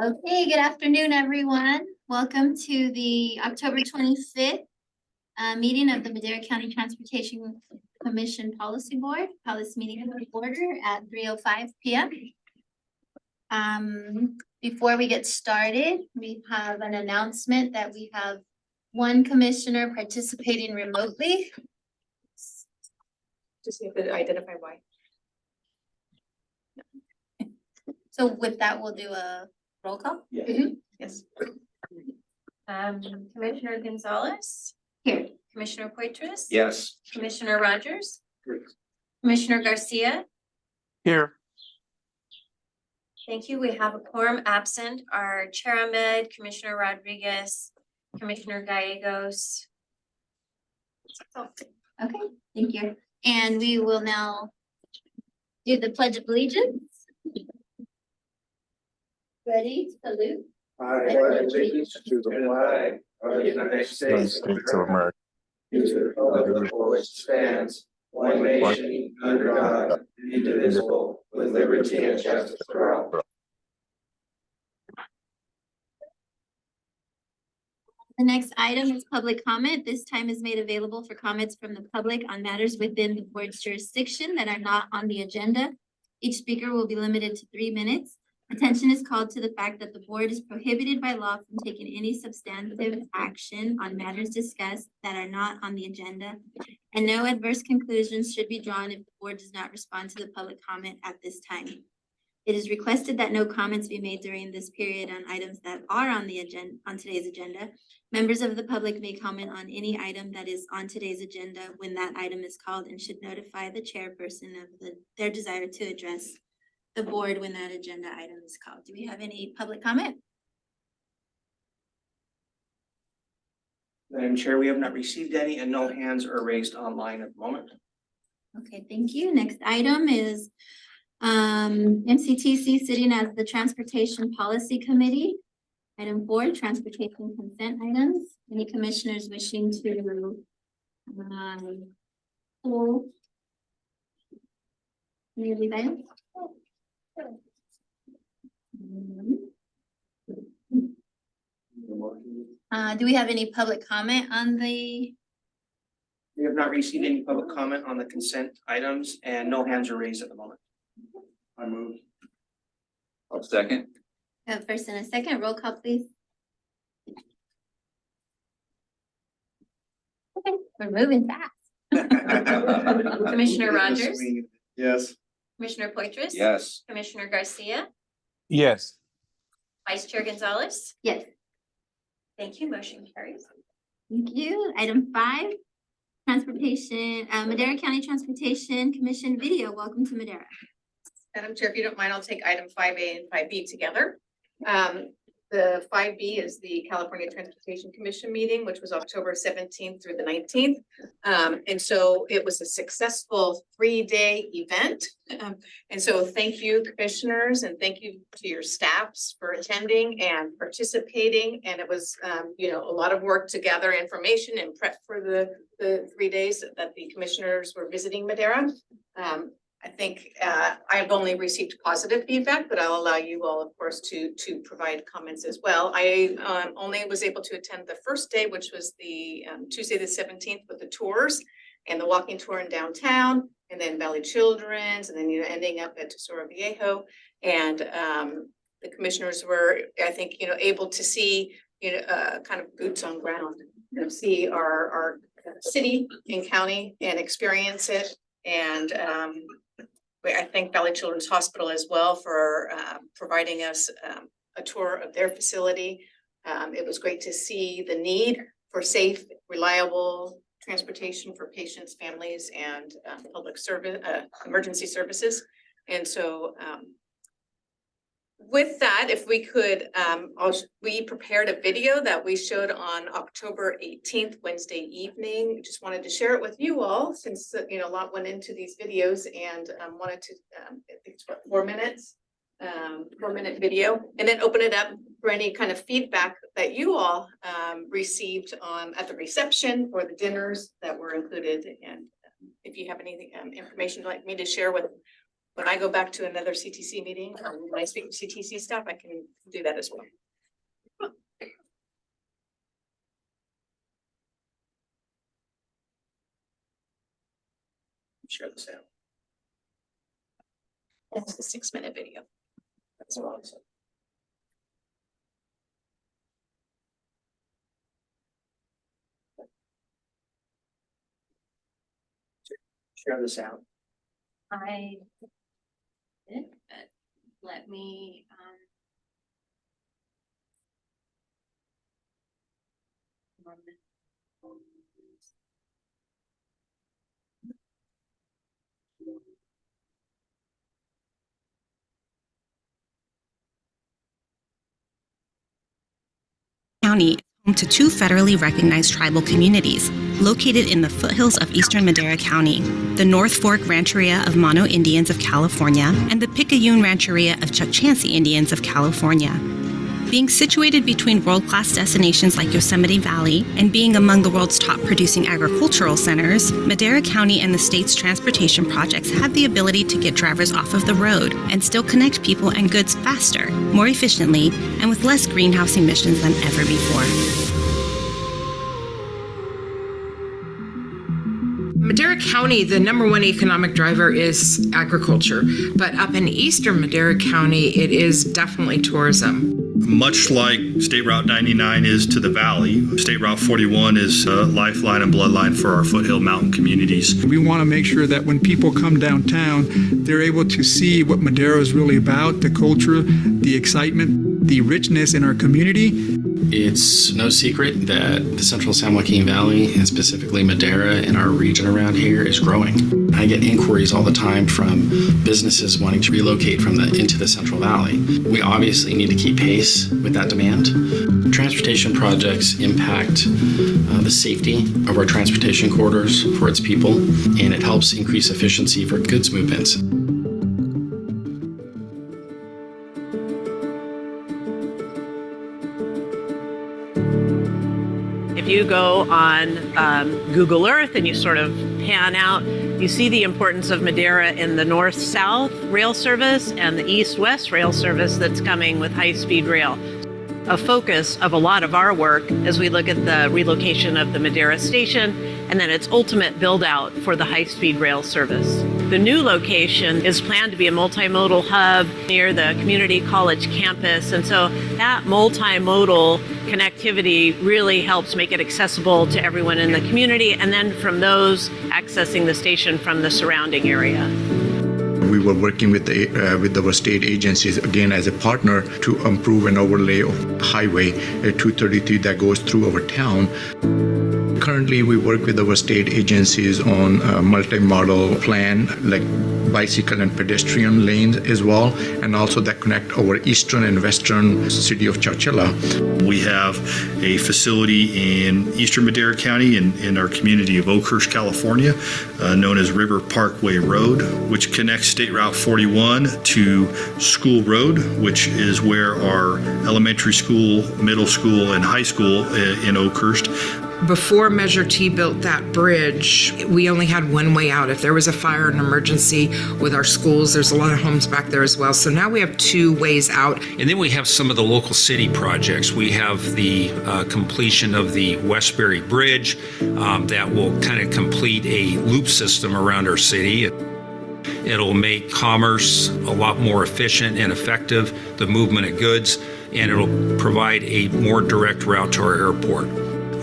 Okay, good afternoon, everyone. Welcome to the October 25th meeting of the Madera County Transportation Commission Policy Board. Call this meeting to order at 3:05 p.m. Before we get started, we have an announcement that we have one commissioner participating remotely. Just need to identify why. So with that, we'll do a roll call. Yeah. Yes. Commissioner Gonzalez. Here. Commissioner Poitras. Yes. Commissioner Rogers. Commissioner Garcia. Here. Thank you. We have a quorum absent. Our Chair Ahmed, Commissioner Rodriguez, Commissioner Gallegos. Okay, thank you. And we will now do the Pledge of Allegiance. Ready, salute. I pledge allegiance to the flag of the United States of America, to the republic for which it stands, one nation, under God, indivisible, with liberty and justice for all. The next item is public comment. This time is made available for comments from the public on matters within the board's jurisdiction that are not on the agenda. Each speaker will be limited to 3 minutes. Attention is called to the fact that the board is prohibited by law from taking any substantive action on matters discussed that are not on the agenda, and no adverse conclusions should be drawn if the board does not respond to the public comment at this time. It is requested that no comments be made during this period on items that are on the agenda, on today's agenda. Members of the public may comment on any item that is on today's agenda when that item is called and should notify the chairperson of their desire to address the board when that agenda item is called. Do we have any public comment? Madam Chair, we have not received any and no hands are raised online at the moment. Okay, thank you. Next item is MCTC sitting as the Transportation Policy Committee. Item 4, transportation consent items. Any commissioners wishing to pull any of these items? Do we have any public comment on the? We have not received any public comment on the consent items and no hands are raised at the moment. I move. I'll second. First and a second, roll call, please. Okay, we're moving fast. Commissioner Rogers. Yes. Commissioner Poitras. Yes. Commissioner Garcia. Yes. Vice Chair Gonzalez. Yes, Thank you. Motion carries. thank you. Item 5, transportation, Madera County Transportation Commission video. Welcome to Madera. Madam Chair, if you don't mind, I'll take item 5A and 5B together. The 5B is the California Transportation Commission meeting, which was October 17th through the 19th. And so it was a successful 3-day event. And so thank you, commissioners, and thank you to your staffs for attending and participating. And it was, a lot of work to gather information and prep for the 3 days that the commissioners were visiting Madera. I think I've only received positive feedback, but I'll allow you all, of course, to provide comments as well. I only was able to attend the first day, which was the Tuesday the 17th with the tours and the walking tour in downtown, and then Valley Children's, and then ending up at Tesoro Viejo. And the commissioners were, I think, able to see kind of boots on ground, see our city and county and experience it. And I thank Valley Children's Hospital as well for providing us a tour of their facility. It was great to see the need for safe, reliable transportation for patients, families, and public service, emergency services. And so with that, if we could, we prepared a video that we showed on October 18th, Wednesday evening. Just wanted to share it with you all since, a lot went into these videos, and wanted to, I think it's what, 4 minutes, 4-minute video, and then open it up for any kind of feedback that you all received at the reception or the dinners that were included. And if you have anything, information you'd like me to share with when I go back to another CTC meeting, or when I speak to CTC staff, I can do that as well. Share this out. That's the 6-minute video. That's what I said. Share this out. I did, but let me, County is home to two federally recognized tribal communities located in the foothills of eastern Madera County, the North Fork Rancheria of Mono Indians of California and the Picayune Rancheria of Chukchansi Indians of California. Being situated between world-class destinations like Yosemite Valley and being among the world's top producing agricultural centers, Madera County and the state's transportation projects have the ability to get drivers off of the road and still connect people and goods faster, more efficiently, and with less greenhouse emissions than ever before. Madera County, the number one economic driver is agriculture, but up in eastern Madera County, it is definitely tourism. Much like State Route 99 is to the valley, State Route 41 is a lifeline and bloodline for our foothill mountain communities. We want to make sure that when people come downtown, they're able to see what Madera is really about, the culture, the excitement, the richness in our community. It's no secret that the Central San Joaquin Valley, and specifically Madera and our region around here, is growing. I get inquiries all the time from businesses wanting to relocate into the Central Valley. We obviously need to keep pace with that demand. Transportation projects impact the safety of our transportation corridors for its people, and it helps increase efficiency for goods movements. If you go on Google Earth and you sort of pan out, you see the importance of Madera in the north-south rail service and the east-west rail service that's coming with high-speed rail. A focus of a lot of our work as we look at the relocation of the Madera station and then its ultimate build-out for the high-speed rail service. The new location is planned to be a multimodal hub near the community college campus, and so that multimodal connectivity really helps make it accessible to everyone in the community, and then from those accessing the station from the surrounding area. We were working with our state agencies, again, as a partner to improve an overlay of Highway 233 that goes through our town. Currently, we work with our state agencies on a multi-modal plan, like bicycle and pedestrian lanes as well, and also that connect our eastern and western city of Chowchilla. We have a facility in eastern Madera County in our community of Oakhurst, California, known as River Parkway Road, which connects State Route 41 to School Road, which is where our elementary school, middle school, and high school in Oakhurst. Before Measure T built that bridge, we only had one way out. If there was a fire or an emergency with our schools, there's a lot of homes back there as well. So now we have two ways out. And then we have some of the local city projects. We have the completion of the Westbury Bridge that will kind of complete a loop system around our city. It'll make commerce a lot more efficient and effective, the movement of goods, and it'll provide a more direct route to our airport.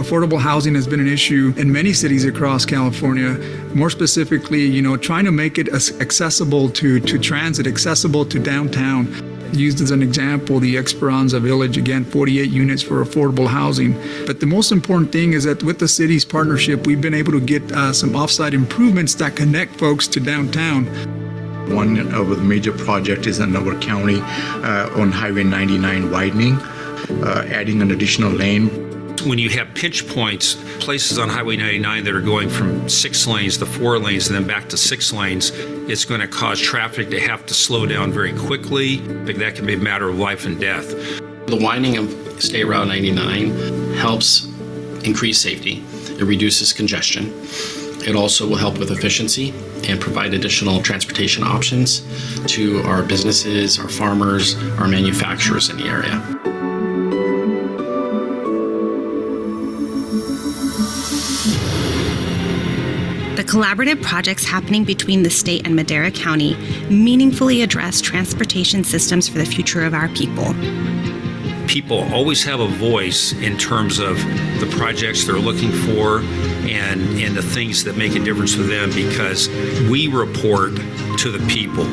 Affordable housing has been an issue in many cities across California. More specifically, trying to make it accessible to transit, accessible to downtown. Used as an example, the Esperanza Village, again, 48 units for affordable housing. But the most important thing is that with the city's partnership, we've been able to get some offsite improvements that connect folks to downtown. One of the major projects is in our county on Highway 99 widening, adding an additional lane. When you have pinch points, places on Highway 99 that are going from 6 lanes to 4 lanes and then back to 6 lanes, it's going to cause traffic to have to slow down very quickly. That can be a matter of life and death. The widening of State Route 99 helps increase safety. It reduces congestion. It also will help with efficiency and provide additional transportation options to our businesses, our farmers, our manufacturers in the area. The collaborative projects happening between the state and Madera County meaningfully address transportation systems for the future of our people. People always have a voice in terms of the projects they're looking for and the things that make a difference for them, because we report to the people.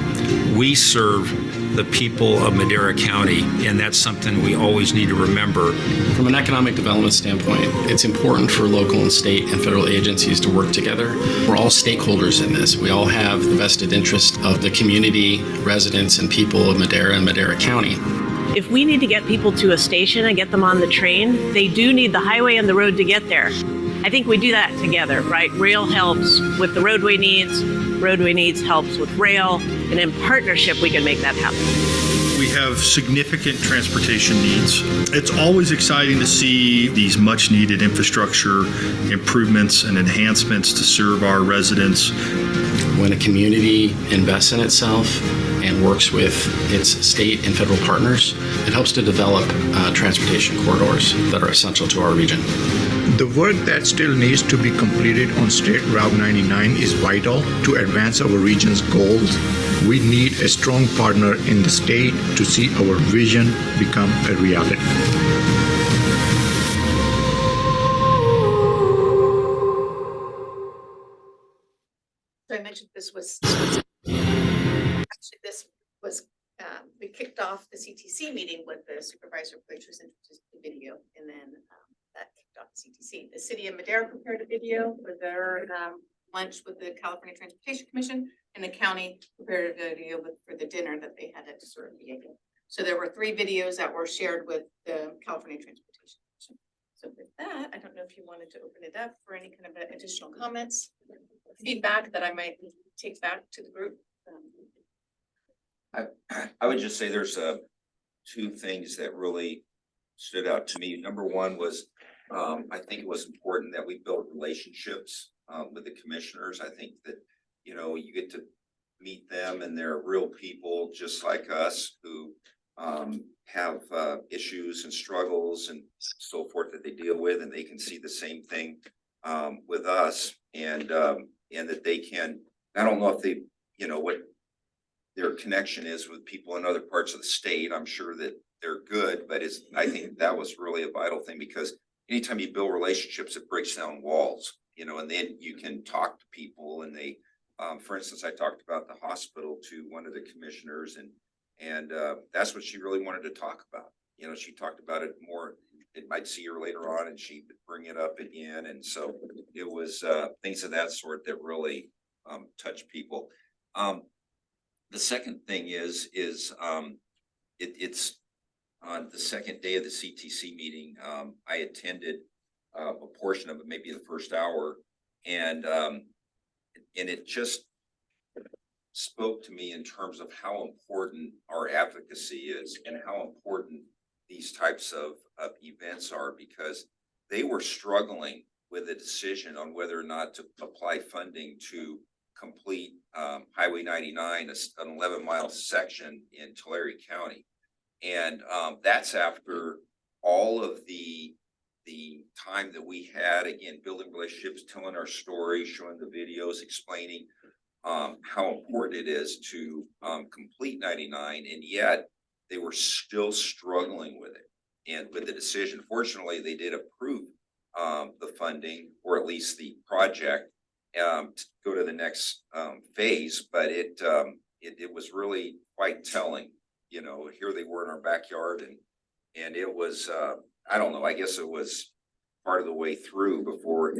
We serve the people of Madera County, and that's something we always need to remember. From an economic development standpoint, it's important for local and state and federal agencies to work together. We're all stakeholders in this. We all have the vested interest of the community, residents, and people of Madera and Madera County. If we need to get people to a station and get them on the train, they do need the highway and the road to get there. I think we do that together, right? Rail helps with the roadway needs helps with rail, and in partnership, we can make that happen. We have significant transportation needs. It's always exciting to see these much needed infrastructure improvements and enhancements to serve our residents. When a community invests in itself and works with its state and federal partners, it helps to develop transportation corridors that are essential to our region. The work that still needs to be completed on State Route 99 is vital to advance our region's goals. We need a strong partner in the state to see our vision become a reality. So I mentioned this was we kicked off the CTC meeting with the supervisor, which was introduced the video, and then that kicked off the CTC. The city of Madera prepared a video for their lunch with the California Transportation Commission, and the county prepared a video for the dinner that they had at Sur Diego. So there were 3 videos that were shared with the California Transportation Commission. So with that, I don't know if you wanted to open it up for any kind of additional comments, feedback that I might take back to the group. I would just say there's 2 things that really stood out to me. Number one was I think it was important that we build relationships with the commissioners. I think that, you know, you get to meet them and they're real people just like us who have issues and struggles and so forth that they deal with, and they can see the same thing with us, and that they can, I don't know if they, you know, what their connection is with people in other parts of the state. I'm sure that they're good, but I think that was really a vital thing, because anytime you build relationships, it breaks down walls, you know, and then you can talk to people. And they, for instance, I talked about the hospital to one of the commissioners, and that's what she really wanted to talk about. You know, she talked about it more. It might see her later on, and she would bring it up again. And so it was things of that sort that really touch people. The second thing is it's on the second day of the CTC meeting. I attended a portion of it, maybe the first hour, and it just spoke to me in terms of how important our advocacy is and how important these types of events are, because they were struggling with a decision on whether or not to apply funding to complete Highway 99, an 11-mile section in Tulare County. And that's after all of the time that we had, again, building relationships, telling our story, showing the videos, explaining how important it is to complete 99, and yet they were still struggling with it and with the decision. Fortunately, they did approve the funding, or at least the project, to go to the next phase, but it was really quite telling. You know, here they were in our backyard, and it was I don't know, I guess it was part of the way through before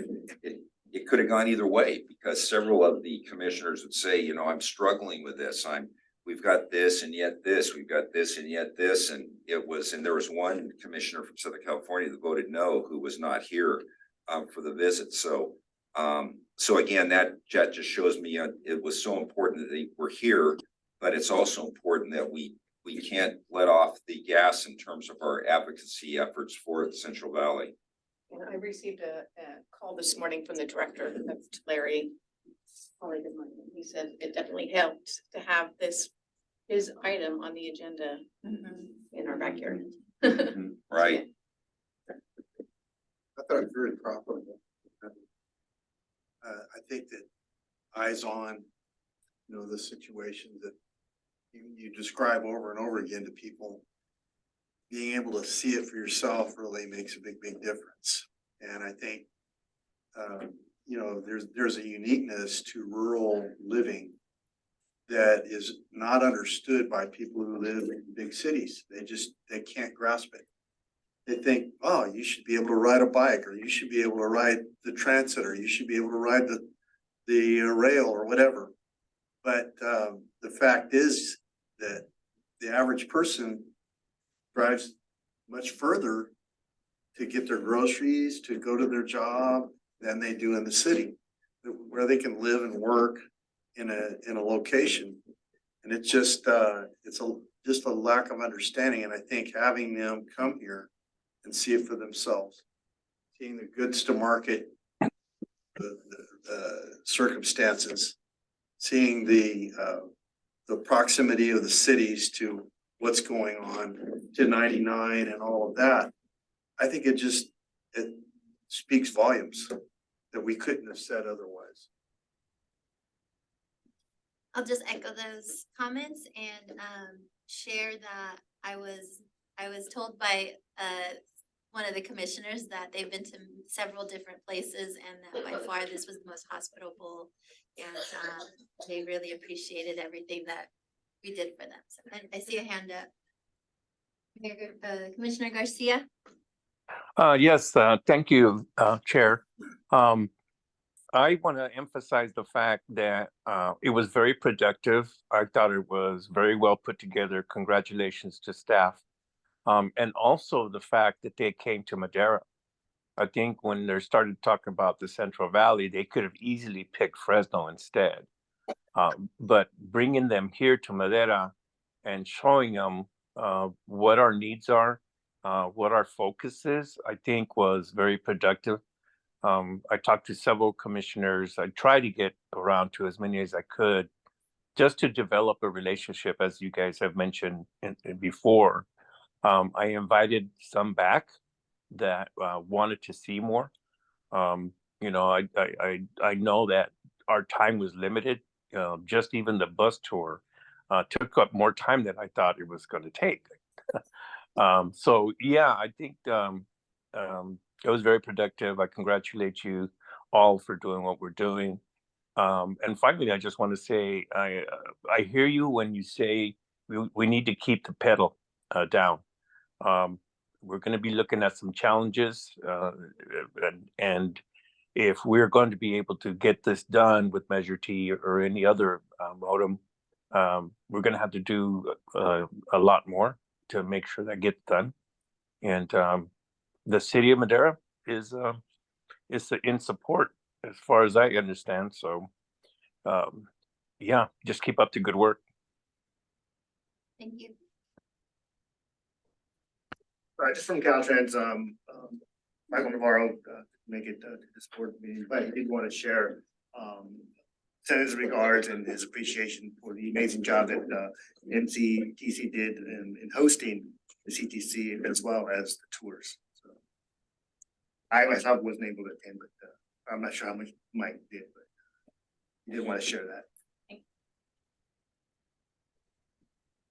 it could have gone either way, because several of the commissioners would say, you know, I'm struggling with this. We've got this and yet this, we've got this and yet this. And there was one commissioner from Southern California that voted no, who was not here for the visit. So again, that just shows me it was so important that they were here, but it's also important that we can't let off the gas in terms of our advocacy efforts for the Central Valley. And I received a call this morning from the director, that's Larry. He said it definitely helped to have his item on the agenda in our backyard. Right. I thought it was very profitable. I think that eyes on, the situations that you describe over and over again to people, being able to see it for yourself really makes a big difference. And I think, there's a uniqueness to rural living that is not understood by people who live in big cities. They can't grasp it. They think, oh, you should be able to ride a bike, or you should be able to ride the transit, or you should be able to ride the rail or whatever. But the fact is that the average person drives much further to get their groceries, to go to their job than they do in the city, where they can live and work in a location. And it's just just a lack of understanding. And I think having them come here and see it for themselves, seeing the goods to market, the circumstances, seeing the proximity of the cities to what's going on, to 99 and all of that. I think it speaks volumes that we couldn't have said otherwise. I'll just echo those comments and share that I was told by one of the commissioners that they've been to several different places and that by far this was the most hospitable, and they really appreciated everything that we did for them. So I see a hand up. Commissioner Garcia. Yes, thank you, Chair. I want to emphasize the fact that it was very productive. I thought it was very well put together. Congratulations to staff. And also the fact that they came to Madera. I think when they started talking about the Central Valley, they could have easily picked Fresno instead. But bringing them here to Madera and showing them what our needs are, what our focus is, I think was very productive. I talked to several commissioners. I tried to get around to as many as I could just to develop a relationship, as you guys have mentioned before. I invited some back that wanted to see more. I know that our time was limited. Just even the bus tour took up more time than I thought it was going to take. So yeah, I think it was very productive. I congratulate you all for doing what we're doing. And finally, I just want to say, I hear you when you say we need to keep the pedal down. We're going to be looking at some challenges, and if we're going to be able to get this done with Measure T or any other modem, we're going to have to do a lot more to make sure that gets done. And the city of Madera is in support, as far as I understand. So, yeah, just keep up the good work. Thank you. Just from Caltrans, Michael Navarro, make it to this board meeting, but he did want to share send his regards and his appreciation for the amazing job that MCTC did in hosting the CTC as well as the tours. So I myself wasn't able to attend, but I'm not sure how much Mike did, but he did want to share that.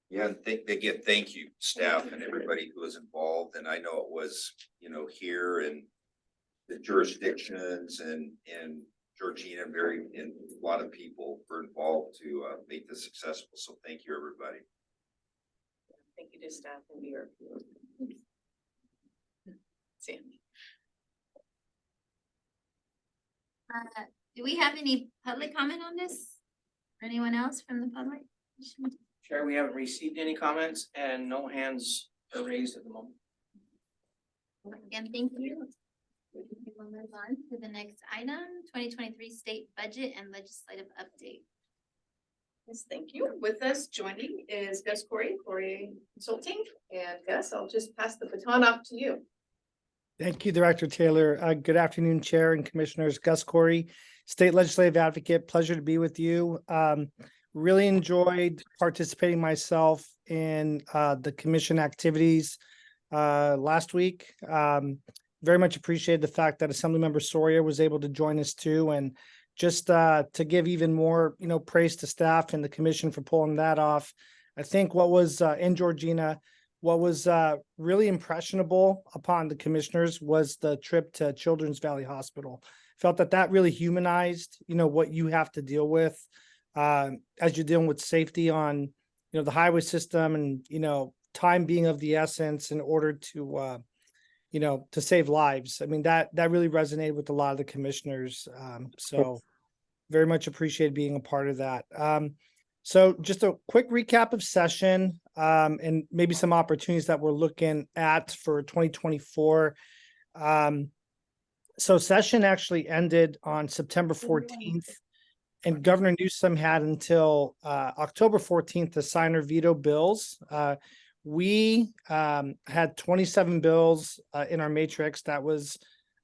Yeah, and thank you, staff and everybody who was involved. And I know it was, here and the jurisdictions and Georgina, and a lot of people were involved to make this successful. So thank you, everybody. Thank you to staff in New York. Sandy. Do we have any public comment on this? Or anyone else from the public? Chair, we haven't received any comments and no hands are raised at the moment. Again, thank you. We'll move on to the next item, 2023 state budget and legislative update. Yes, thank you. With us joining is Gus Corey Consulting. And Gus, I'll just pass the baton off to you. Thank you, Director Taylor. Good afternoon, Chair and Commissioners. Gus Corey, State Legislative Advocate. Pleasure to be with you. Really enjoyed participating myself in the commission activities last week. Very much appreciated the fact that Assemblymember Sawyer was able to join us too, and just to give even more, praise to staff and the commission for pulling that off. I think what was in Georgina, what was really impressionable upon the commissioners was the trip to Children's Valley Hospital. Felt that really humanized, what you have to deal with as you're dealing with safety on, the highway system, and time being of the essence in order to, to save lives. I mean, that really resonated with a lot of the commissioners. So very much appreciated being a part of that. So just a quick recap of session and maybe some opportunities that we're looking at for 2024. So session actually ended on September 14th, and Governor Newsom had until October 14th to sign or veto bills. We had 27 bills in our matrix. That was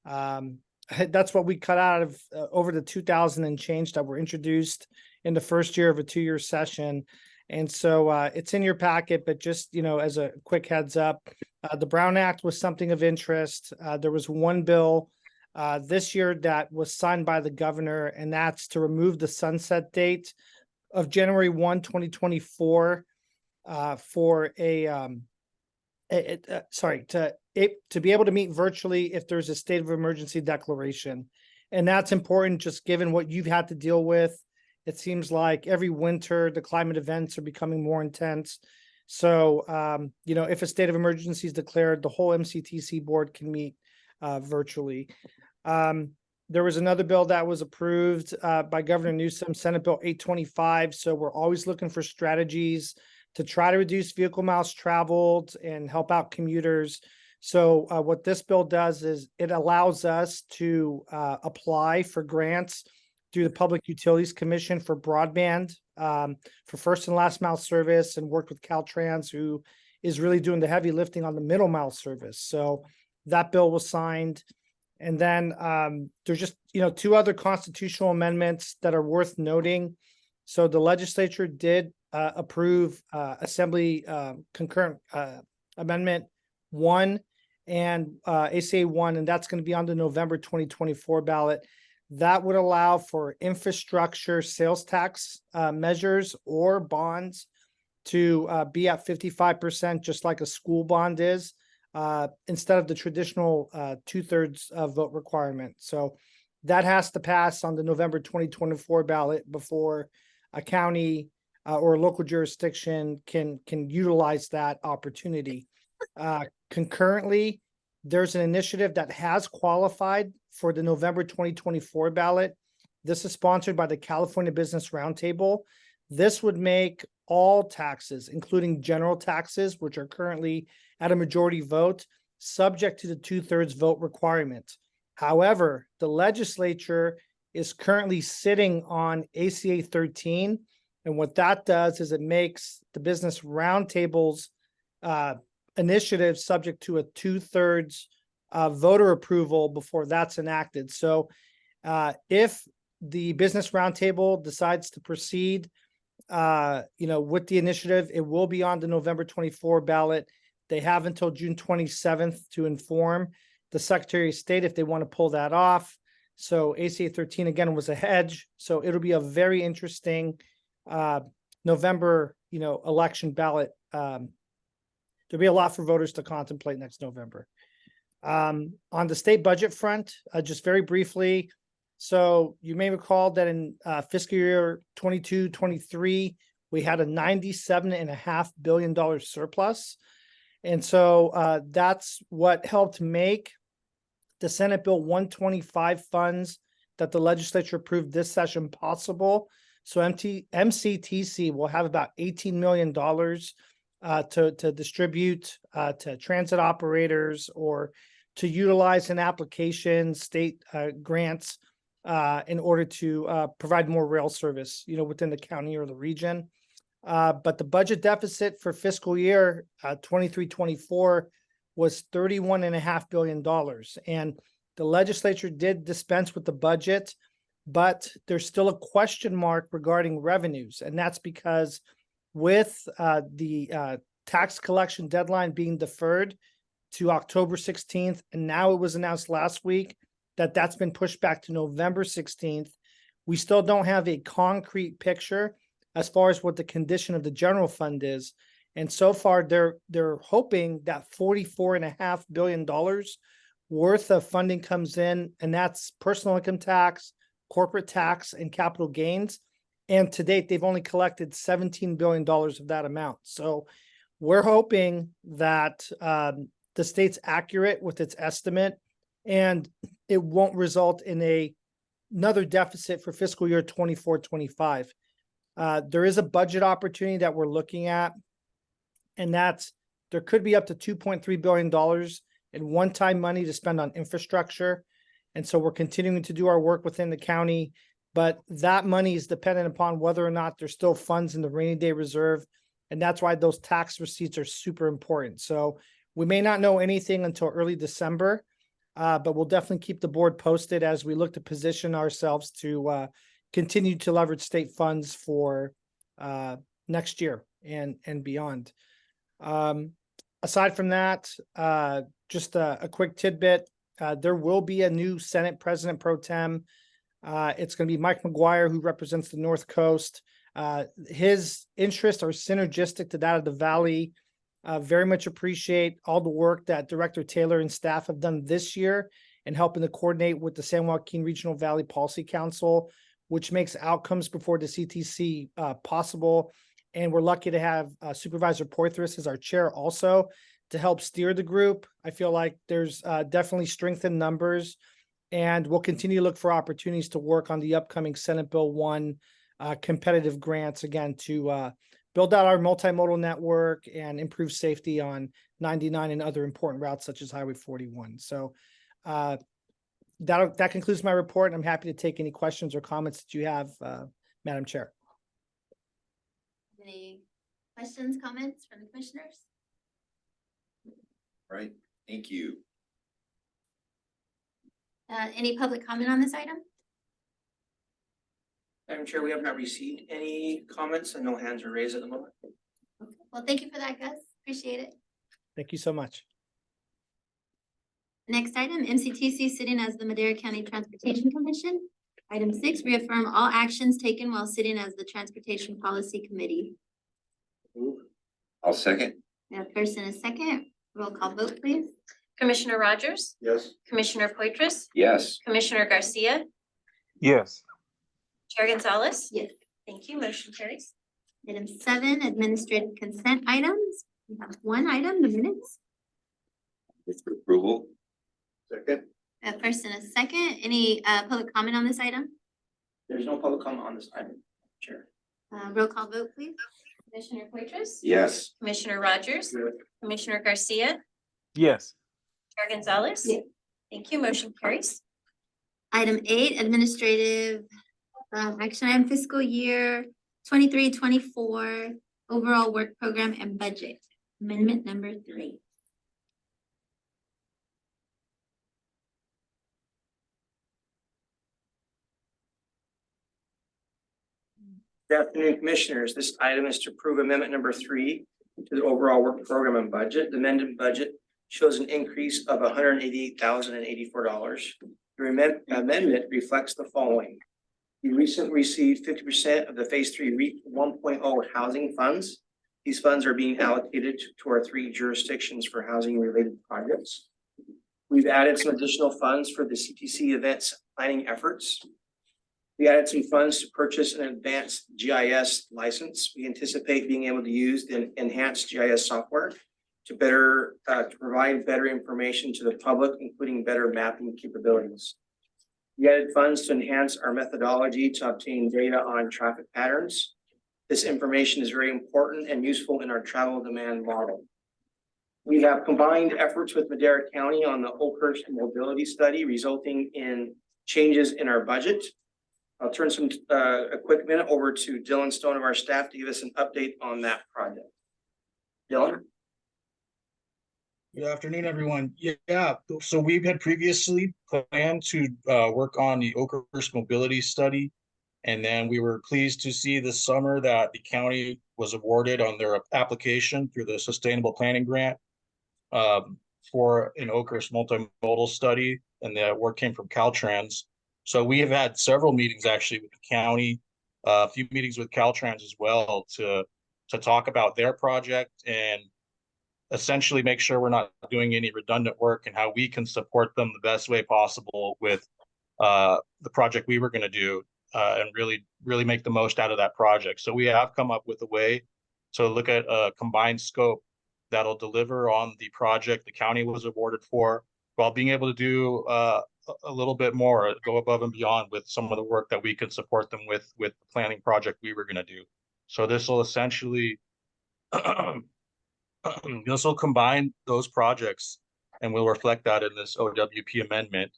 that's what we cut out of over the 2,000 and change that were introduced in the first year of a 2-year session. And so it's in your packet, but just, as a quick heads up, the Brown Act was something of interest. There was one bill this year that was signed by the governor, and that's to remove the sunset date of January 1, 2024 for to be able to meet virtually if there's a state of emergency declaration. And that's important just given what you've had to deal with. It seems like every winter, the climate events are becoming more intense. So, if a state of emergency is declared, the whole MCTC board can meet virtually. There was another bill that was approved by Governor Newsom, Senate Bill 825. So we're always looking for strategies to try to reduce vehicle miles traveled and help out commuters. So what this bill does is it allows us to apply for grants through the Public Utilities Commission for broadband for first and last mile service, and worked with Caltrans, who is really doing the heavy lifting on the middle mile service. So that bill was signed. And then there's just, 2 other constitutional amendments that are worth noting. So the legislature did approve Assembly Concurrent Amendment 1 and ACA 1, and that's going to be on the November 2024 ballot. That would allow for infrastructure sales tax measures or bonds to be at 55%, just like a school bond is, instead of the traditional 2/3 vote requirement. So that has to pass on the November 2024 ballot before a county or a local jurisdiction can utilize that opportunity. Concurrently, there's an initiative that has qualified for the November 2024 ballot. This is sponsored by the California Business Roundtable. This would make all taxes, including general taxes, which are currently at a majority vote, subject to the 2/3 vote requirement. However, the legislature is currently sitting on ACA 13. And what that does is it makes the Business Roundtable's initiative subject to a 2/3 voter approval before that's enacted. So if the Business Roundtable decides to proceed, with the initiative, it will be on the November 24 ballot. They have until June 27th to inform the Secretary of State if they want to pull that off. So ACA 13 again was a hedge. So it'll be a very interesting November, election ballot. There'll be a lot for voters to contemplate next November. On the state budget front, just very briefly, so you may recall that in fiscal year 22-23, we had a $97.5 billion surplus. And so that's what helped make the Senate Bill 125 funds that the legislature approved this session possible. So MCTC will have about $18 million to distribute to transit operators or to utilize in application state grants in order to provide more rail service, within the county or the region. But the budget deficit for fiscal year 23-24 was $31.5 billion. And the legislature did dispense with the budget, but there's still a question mark regarding revenues. And that's because with the tax collection deadline being deferred to October 16th, and now it was announced last week that that's been pushed back to November 16th, we still don't have a concrete picture as far as what the condition of the general fund is. And so far, they're hoping that $44.5 billion worth of funding comes in, and that's personal income tax, corporate tax, and capital gains. And to date, they've only collected $17 billion of that amount. So we're hoping that the state's accurate with its estimate, and it won't result in another deficit for fiscal year 24-25. There is a budget opportunity that we're looking at, and that's there could be up to $2.3 billion in one-time money to spend on infrastructure. And so we're continuing to do our work within the county, but that money is dependent upon whether or not there's still funds in the rainy day reserve. And that's why those tax receipts are super important. So we may not know anything until early December, but we'll definitely keep the board posted as we look to position ourselves to continue to leverage state funds for next year and beyond. Aside from that, just a quick tidbit, there will be a new Senate President Pro Tem. It's going to be Mike McGuire, who represents the North Coast. His interests are synergistic to that of the Valley. Very much appreciate all the work that Director Taylor and staff have done this year in helping to coordinate with the San Joaquin Regional Valley Policy Council, which makes outcomes before the CTC possible. And we're lucky to have Supervisor Poitras as our chair also to help steer the group. I feel like there's definitely strength in numbers, and we'll continue to look for opportunities to work on the upcoming Senate Bill 1 competitive grants, again, to build out our multimodal network and improve safety on 99 and other important routes such as Highway 41. So that concludes my report, and I'm happy to take any questions or comments that you have, Madam Chair. Any questions, comments from the commissioners? Right, thank you. Any public comment on this item? Madam Chair, we have not received any comments and no hands are raised at the moment. Okay. Well, thank you for that, Gus. Appreciate it. Thank you so much. Next item, MCTC sitting as the Madera County Transportation Commission. Item 6, reaffirm all actions taken while sitting as the Transportation Policy Committee. I'll second. We have first and a second. Roll call vote, please. Commissioner Rogers, Yes. Commissioner Poitras, Yes. Commissioner Garcia, Yes. Chair Gonzalez. Yes. Thank you. Motion carries. Item 7, administrative consent items. We have one item, the minutes. It's for approval. Second. We have first and a second. Any public comment on this item? There's no public comment on this item, Chair. Roll call vote, please. Commissioner Poitras, Yes. Commissioner Rogers, Commissioner Garcia, Yes. Chair Gonzalez. Yes. Thank you. Motion carries. Item 8, administrative action item, fiscal year 23-24 overall work program and budget. Amendment number 3. Good afternoon, Commissioners. This item is to approve amendment number 3 to the overall work program and budget. The amended budget shows an increase of $188,084. The amendment reflects the following. We recently received 50% of the Phase 3 REAP 1.0 housing funds. These funds are being allocated to our 3 jurisdictions for housing related projects. We've added some additional funds for the CTC events planning efforts. We added some funds to purchase an advanced GIS license. We anticipate being able to use the enhanced GIS software to provide better information to the public, including better mapping capabilities. We added funds to enhance our methodology to obtain data on traffic patterns. This information is very important and useful in our travel demand model. We have combined efforts with Madera County on the Oakhurst mobility study, resulting in changes in our budget. I'll turn a quick minute over to Dylan Stone of our staff to give us an update on that project. Dylan? Good afternoon, everyone. Yeah, so we had previously planned to work on the Oakhurst mobility study. And then we were pleased to see this summer that the county was awarded on their application through the Sustainable Planning Grant for an Oakhurst multimodal study, and the work came from Caltrans. So we have had several meetings actually with the county, a few meetings with Caltrans as well to talk about their project and essentially make sure we're not doing any redundant work and how we can support them the best way possible with the project we were going to do and really make the most out of that project. So we have come up with a way to look at a combined scope that'll deliver on the project the county was awarded for, while being able to do a little bit more, go above and beyond with some of the work that we could support them with the planning project we were going to do. So this will essentially this will combine those projects and we'll reflect that in this OWP amendment.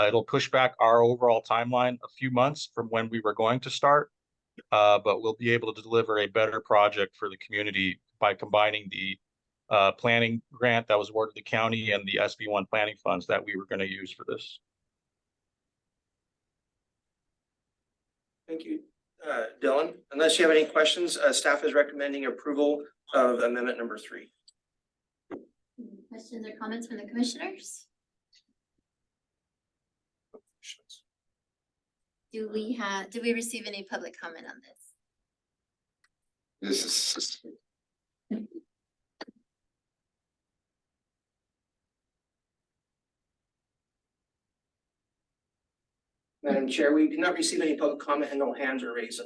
It'll push back our overall timeline a few months from when we were going to start, but we'll be able to deliver a better project for the community by combining the planning grant that was awarded to the county and the SB1 planning funds that we were going to use for this. Thank you, Dylan. Unless you have any questions, staff is recommending approval of amendment number 3. Questions or comments from the commissioners? Did we receive any public comment on this? This is. Madam Chair, we did not receive any public comment and no hands are raised.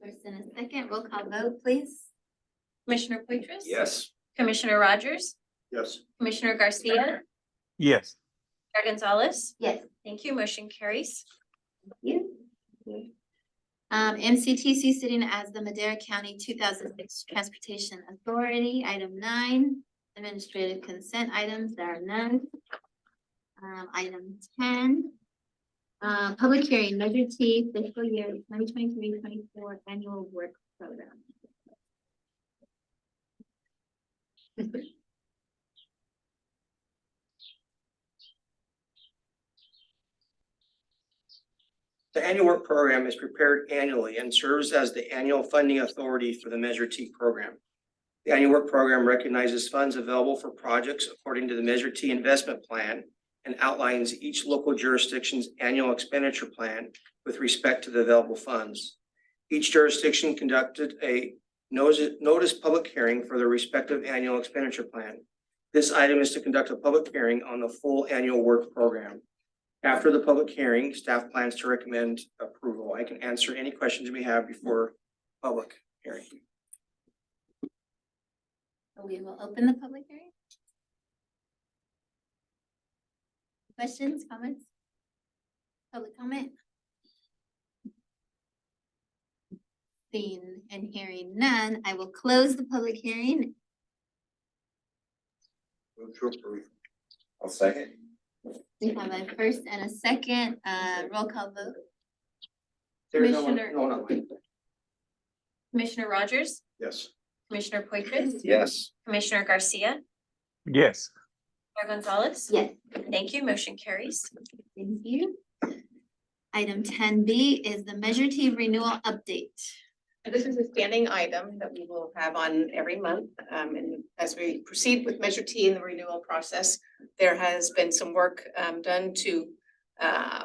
First and a second, roll call vote, please. Commissioner Poitras? Yes. Commissioner Rogers? Yes. Commissioner Garcia? Yes. Chair Gonzalez? Yes. Thank you. Motion carries. Thank you. MCTC sitting as the Madera County 2006 Transportation Authority, item 9, administrative consent items, there are none. Item 10, public hearing, Measure T, fiscal year 2023-24 annual work program. The annual work program is prepared annually and serves as the annual funding authority for the Measure T program. The annual work program recognizes funds available for projects according to the Measure T investment plan and outlines each local jurisdiction's annual expenditure plan with respect to the available funds. Each jurisdiction conducted a notice public hearing for their respective annual expenditure plan. This item is to conduct a public hearing on the full annual work program. After the public hearing, staff plans to recommend approval. I can answer any questions you may have before public hearing. We will open the public hearing. Questions, comments? Public comment? Seeing and hearing none, I will close the public hearing. Move to approve. I'll second. We have a first and a second, roll call vote. There's no one- Commissioner- no, no. Commissioner Rogers? Yes. Commissioner Poitras? Yes. Commissioner Garcia? Yes. Chair Gonzalez? Yes. Thank you. Motion carries. Thank you. Item 10B is the Measure T renewal update. This is a standing item that we will have on every month. And as we proceed with Measure T in the renewal process, there has been some work done to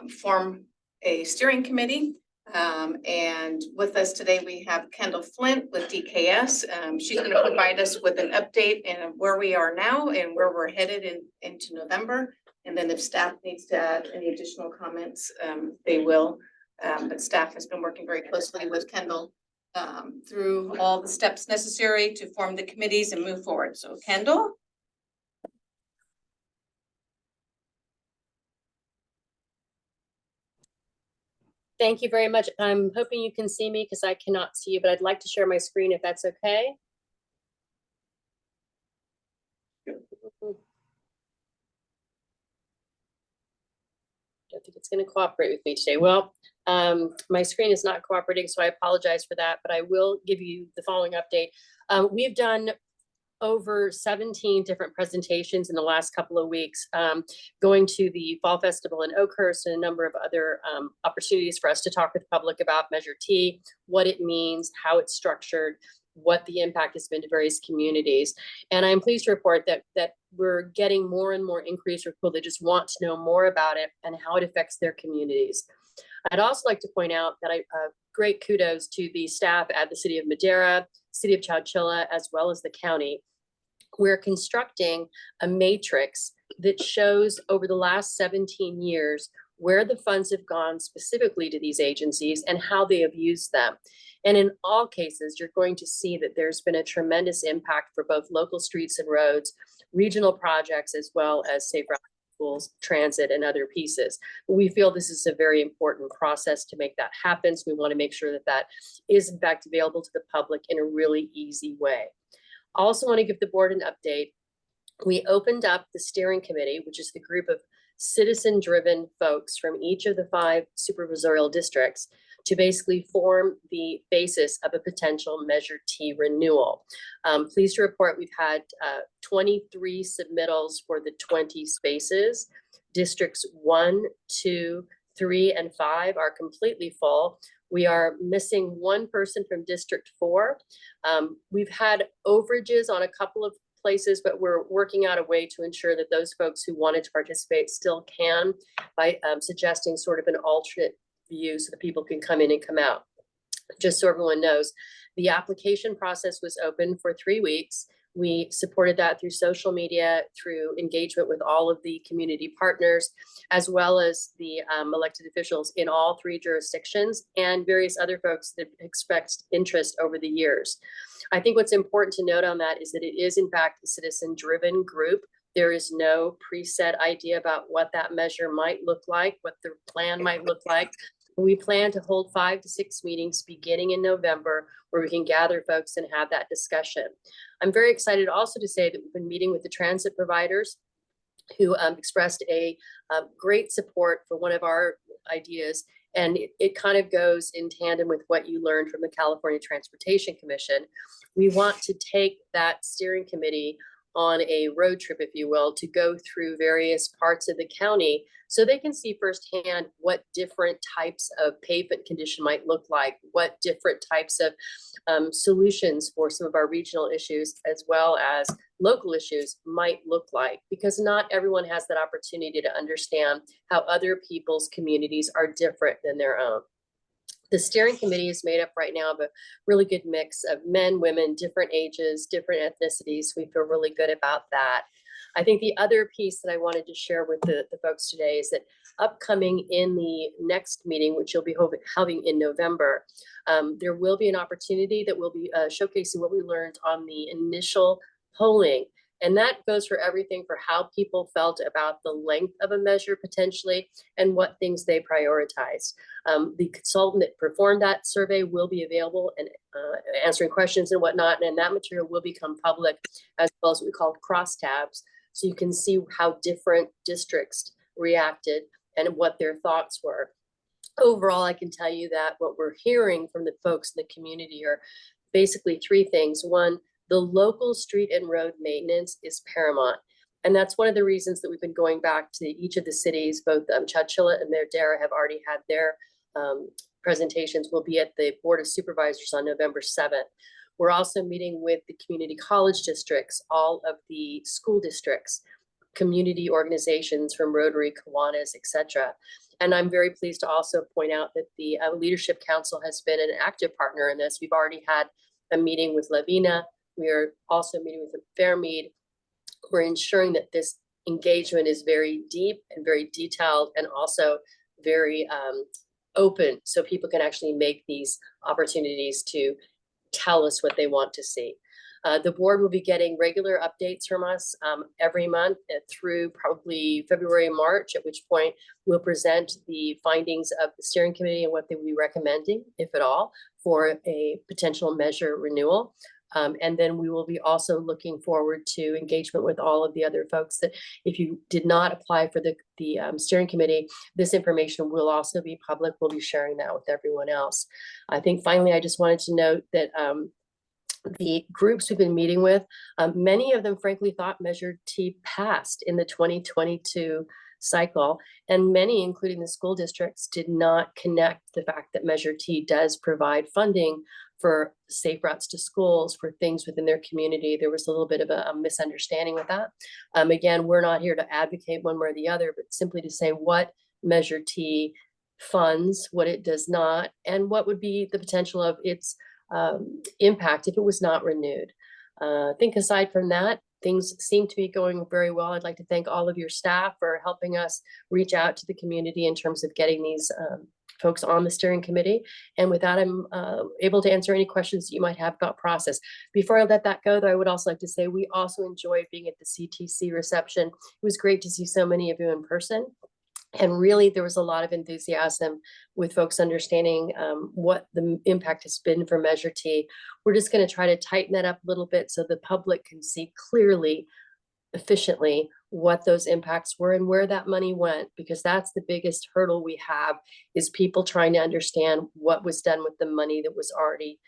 form a steering committee. And with us today, we have Kendall Flint with DKS. She's going to provide us with an update and where we are now and where we're headed into November. And then if staff needs to add any additional comments, they will. But staff has been working very closely with Kendall through all the steps necessary to form the committees and move forward. So Kendall? Thank you very much. I'm hoping you can see me because I cannot see you, but I'd like to share my screen if that's okay. Don't think it's going to cooperate with me today. Well, My screen is not cooperating, so I apologize for that, but I will give you the following update. We've done over 17 different presentations in the last couple of weeks, going to the Fall Festival in Oakhurst and a number of other opportunities for us to talk with the public about Measure T, what it means, how it's structured, what the impact has been to various communities. And I'm pleased to report that we're getting more and more inquiries from people that just want to know more about it and how it affects their communities. I'd also like to point out that great kudos to the staff at the City of Madera, City of Chowchilla, as well as the county. We're constructing a matrix that shows over the last 17 years where the funds have gone specifically to these agencies and how they have used them. And in all cases, you're going to see that there's been a tremendous impact for both local streets and roads, regional projects, as well as safe routes, schools, transit, and other pieces. We feel this is a very important process to make that happen. So we want to make sure that that is in fact available to the public in a really easy way. I also want to give the board an update. We opened up the steering committee, which is the group of citizen-driven folks from each of the 5 supervisorial districts, to basically form the basis of a potential Measure T renewal. Pleased to report we've had 23 submittals for the 20 spaces. Districts 1, 2, 3, and 5 are completely full. We are missing 1 person from District 4. We've had overages on a couple of places, but we're working out a way to ensure that those folks who wanted to participate still can by suggesting sort of an alternate view so that people can come in and come out. Just so everyone knows, the application process was open for 3 weeks. We supported that through social media, through engagement with all of the community partners, as well as the elected officials in all 3 jurisdictions and various other folks that expressed interest over the years. I think what's important to note on that is that it is in fact a citizen-driven group. There is no preset idea about what that measure might look like, what the plan might look like. We plan to hold 5 to 6 meetings beginning in November where we can gather folks and have that discussion. I'm very excited also to say that we've been meeting with the transit providers who expressed a great support for one of our ideas. And it kind of goes in tandem with what you learned from the California Transportation Commission. We want to take that steering committee on a road trip, if you will, to go through various parts of the county so they can see firsthand what different types of pavement condition might look like, what different types of solutions for some of our regional issues as well as local issues might look like, because not everyone has that opportunity to understand how other people's communities are different than their own. The steering committee is made up right now of a really good mix of men, women, different ages, different ethnicities. We feel really good about that. I think the other piece that I wanted to share with the folks today is that upcoming in the next meeting, which you'll be having in November, there will be an opportunity that will be showcasing what we learned on the initial polling. And that goes for everything for how people felt about the length of a measure potentially and what things they prioritized. The consultant that performed that survey will be available and answering questions and whatnot. And that material will become public as well as what we call crosstabs. So you can see how different districts reacted and what their thoughts were. Overall, I can tell you that what we're hearing from the folks in the community are basically 3 things. 1, the local street and road maintenance is paramount. And that's one of the reasons that we've been going back to each of the cities, both Chowchilla and Madera have already had their presentations. We'll be at the Board of Supervisors on November 7th. We're also meeting with the community college districts, all of the school districts, community organizations from Rotary, Kiwanis, etc. And I'm very pleased to also point out that the Leadership Council has been an active partner in this. We've already had a meeting with Lavina. We are also meeting with Fairmead. We're ensuring that this engagement is very deep and very detailed and also very open so people can actually make these opportunities to tell us what they want to see. The board will be getting regular updates from us every month through probably February, March, at which point we'll present the findings of the steering committee and what they will be recommending, if at all, for a potential measure renewal. And then we will be also looking forward to engagement with all of the other folks that if you did not apply for the steering committee, this information will also be public. We'll be sharing that with everyone else. I think finally, I just wanted to note that the groups we've been meeting with, many of them frankly thought Measure T passed in the 2022 cycle, and many, including the school districts, did not connect the fact that Measure T does provide funding for safe routes to schools, for things within their community. There was a little bit of a misunderstanding with that. Again, we're not here to advocate one way or the other, but simply to say what Measure T funds, what it does not, and what would be the potential of its impact if it was not renewed. I think aside from that, things seem to be going very well. I'd like to thank all of your staff for helping us reach out to the community in terms of getting these folks on the steering committee. And with that, I'm able to answer any questions you might have about process. Before I let that go, though, I would also like to say we also enjoyed being at the CTC reception. It was great to see so many of you in person. And really, there was a lot of enthusiasm with folks understanding what the impact has been for Measure T. We're just going to try to tighten that up a little bit so the public can see clearly, efficiently, what those impacts were and where that money went, because that's the biggest hurdle we have, is people trying to understand what was done with the money that was already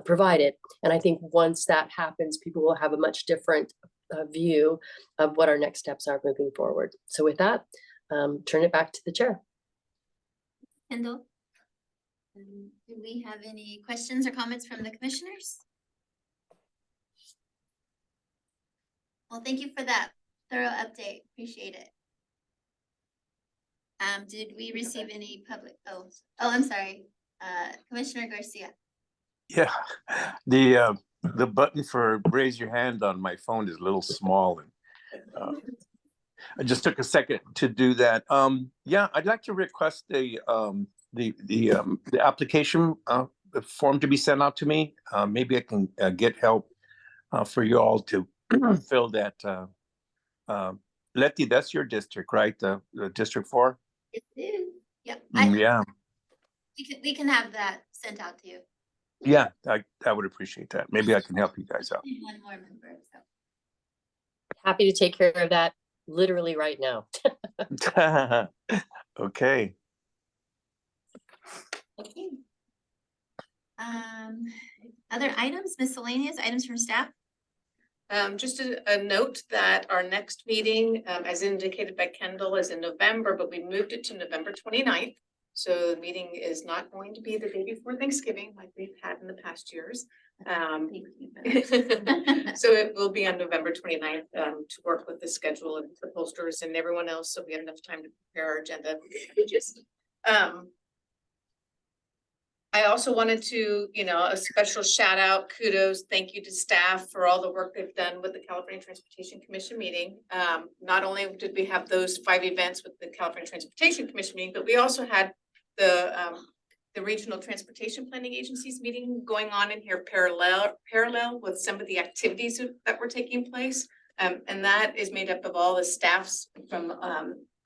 provided. And I think once that happens, people will have a much different view of what our next steps are moving forward. So with that, turn it back to the chair. Kendall? Do we have any questions or comments from the commissioners? Well, thank you for that thorough update. Appreciate it. Did we receive any public, I'm sorry, Commissioner Garcia. Yeah, the button for raise your hand on my phone is a little small, and I just took a second to do that. Yeah, I'd like to request the application form to be sent out to me. Maybe I can get help for you all to fill that. Letty, that's your district, right? The District 4? It is. Yep. Yeah. We can have that sent out to you. Yeah, I would appreciate that. Maybe I can help you guys out. One more member, so. Happy to take care of that literally right now. Okay. Okay. Other items, miscellaneous items from staff? Just a note that our next meeting, as indicated by Kendall, is in November, but we moved it to November 29th. So the meeting is not going to be the day before Thanksgiving like we've had in the past years. So it will be on November 29th to work with the schedule of the posters and everyone else, so we have enough time to prepare our agenda. I also wanted to, a special shout out, kudos, thank you to staff for all the work they've done with the California Transportation Commission meeting. Not only did we have those 5 events with the California Transportation Commission meeting, but we also had the Regional Transportation Planning Agencies meeting going on in here parallel with some of the activities that were taking place. And that is made up of all the staffs from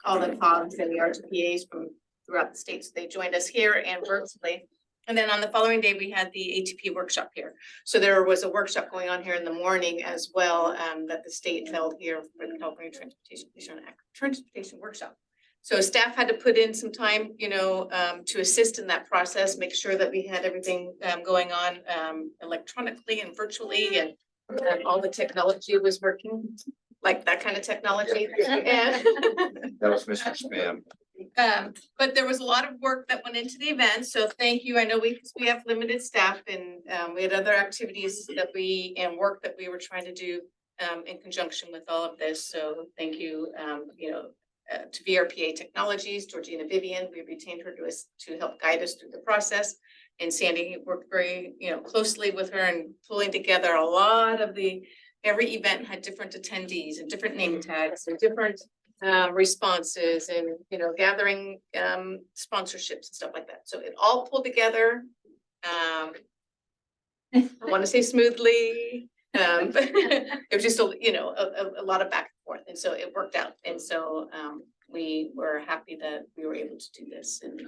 all the COGs and the RTPAs from throughout the state. So they joined us here and virtually. And then on the following day, we had the ATP workshop here. So there was a workshop going on here in the morning as well that the state held here for the California Transportation Workshop. So staff had to put in some time, to assist in that process, make sure that we had everything going on electronically and virtually, and all the technology was working, like that kind of technology. And That was Mr. Spam. But there was a lot of work that went into the event, so thank you. I know we have limited staff, and we had other activities and work that we were trying to do in conjunction with all of this. So thank you, to VRPA Technologies, Georgina Vivian. We retained her to help guide us through the process, and Sandy worked very closely with her and pulling together a lot of every event had different attendees and different name tags and different responses, and gathering sponsorships and stuff like that. So it all pulled together. I want to say smoothly. It was just a lot of back and forth, and so it worked out. And so we were happy that we were able to do this and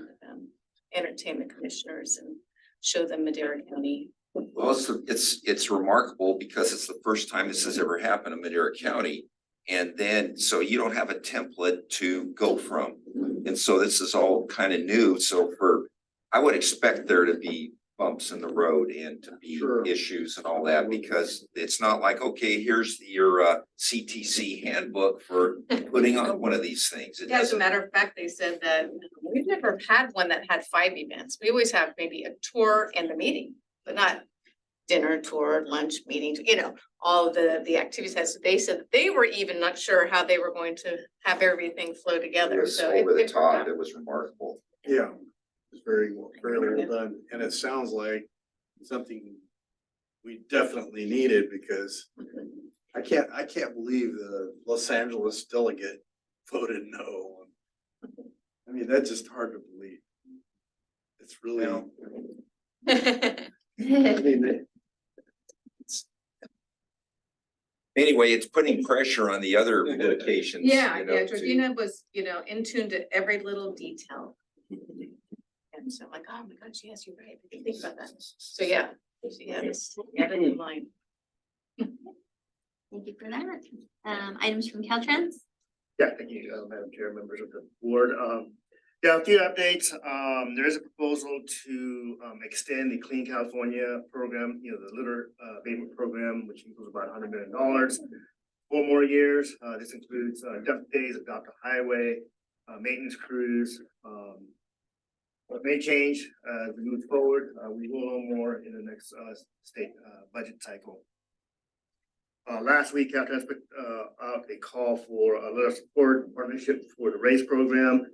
entertain the commissioners and show them Madera County Well, it's remarkable because it's the first time this has ever happened in Madera County. And then, so you don't have a template to go from. And so this is all kind of new. So I would expect there to be bumps in the road and to be issues and all that, because it's not like, okay, here's your CTC handbook for putting on one of these things. It Yeah, as a doesn't. matter of fact, they said that we've never had one that had 5 events. We always have maybe a tour and the meeting, but not dinner, tour, lunch, meeting, all of the activities. They said that they were even not sure how they were going to have everything flow It together. was So over the it worked top. out. It was remarkable. Yeah, it's very well done, and it sounds like something we definitely needed, because I can't believe the Los Angeles delegate voted no. I mean, that's just hard to believe. It's really. I mean, Anyway, it's putting pressure on the other locations. Yeah, to- Georgina was, in tune to every little detail. And so I'm like, oh my gosh, yes, you're right. I didn't think about that. So yeah, this, yeah, in mind. Thank you for that. Items from Caltrans? Yeah, thank you, Madam Chair, members of the board. Yeah, a few updates. There is a proposal to extend the Clean California program, the litter abatement program, which equals about $100 million. 4 more years. This includes dump days, adopt a highway, maintenance crews. What may change as we move forward. We will know more in the next state budget cycle. Last week, Caltrans put out a call for a letter of support partnership for the RAISE program.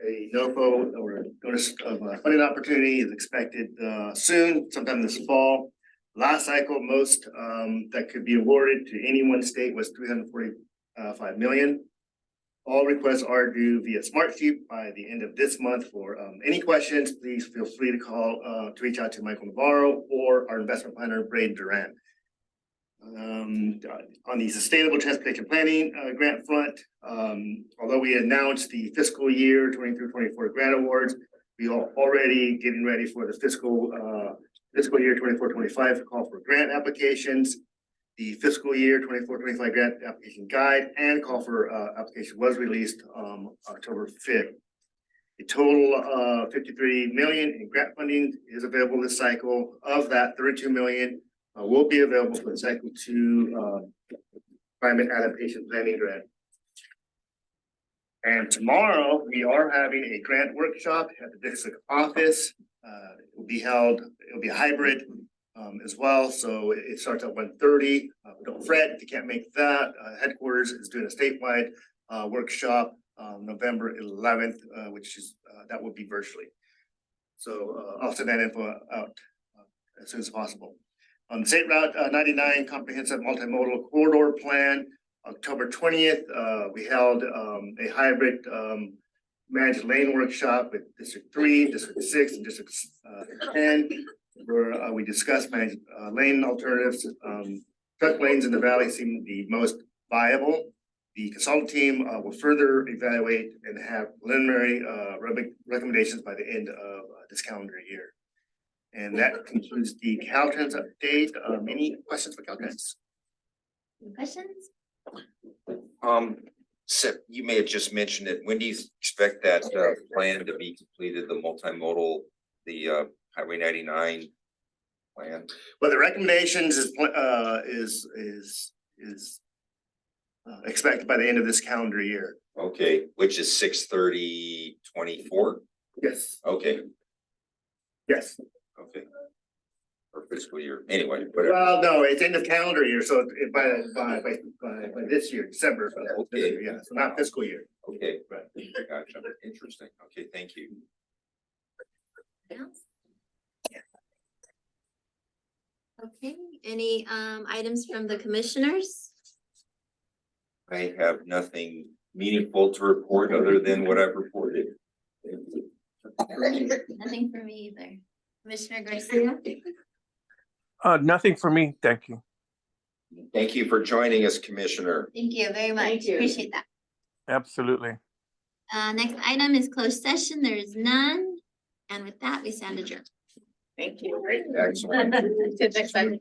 A NOFO or notice of funding opportunity is expected soon, sometime this fall. Last cycle, most that could be awarded to any one state was $345 million. All requests are due via Smartsheet by the end of this month. For any questions, please feel free to call to reach out to Michael Navarro or our investment planner, Braden Durant. On the Sustainable Transportation Planning grant front, although we announced the fiscal year 23-24 grant awards, we are already getting ready for the fiscal year 24-25 call for grant applications. The fiscal year 24-25 grant application guide and call for application was released October 5th. A total of $53 million in grant funding is available this cycle. Of that, $32 million will be available for the cycle 2 climate adaptation planning grant. And tomorrow we are having a grant workshop at the district office. It'll be hybrid as well. So it starts at 1:30. Don't fret if you can't make that. Headquarters is doing a statewide workshop November 11th, which is that will be virtually. So I'll send that info out as soon as possible. On the State Route 99 Comprehensive Multimodal Corridor Plan, October 20th, we held a hybrid managed lane workshop with District 3, District 6, and District 10, where we discussed managed lane alternatives. Truck lanes in the valley seem the most viable. The consultant team will further evaluate and have preliminary recommendations by the end of this calendar year. And that concludes the Caltrans update. Any questions for Caltrans? Any questions? Sip, you may have just mentioned it. When do you expect that plan to be completed, the multimodal, the Highway 99 plan? Well, the recommendations is expected by the end of this calendar year. Okay, which is 6/30/24? Yes. Okay, Yes. okay. Or fiscal year, anyway, whatever. Well, no, it's end of calendar year, so by this year, December. Okay. Yeah, so not fiscal year. Okay, Right. gotcha, interesting. Okay, thank you. Else? Okay, any items from the commissioners? I have nothing meaningful to report other than what I've reported. Nothing for me either. Commissioner Garcia? Nothing for me, thank you. Thank you for joining us, Commissioner. Thank you very much. Thank you. Appreciate that. Absolutely. Next item is closed session. There is none. And with that, we stand adjourned. Thank you. Excellent. Next item.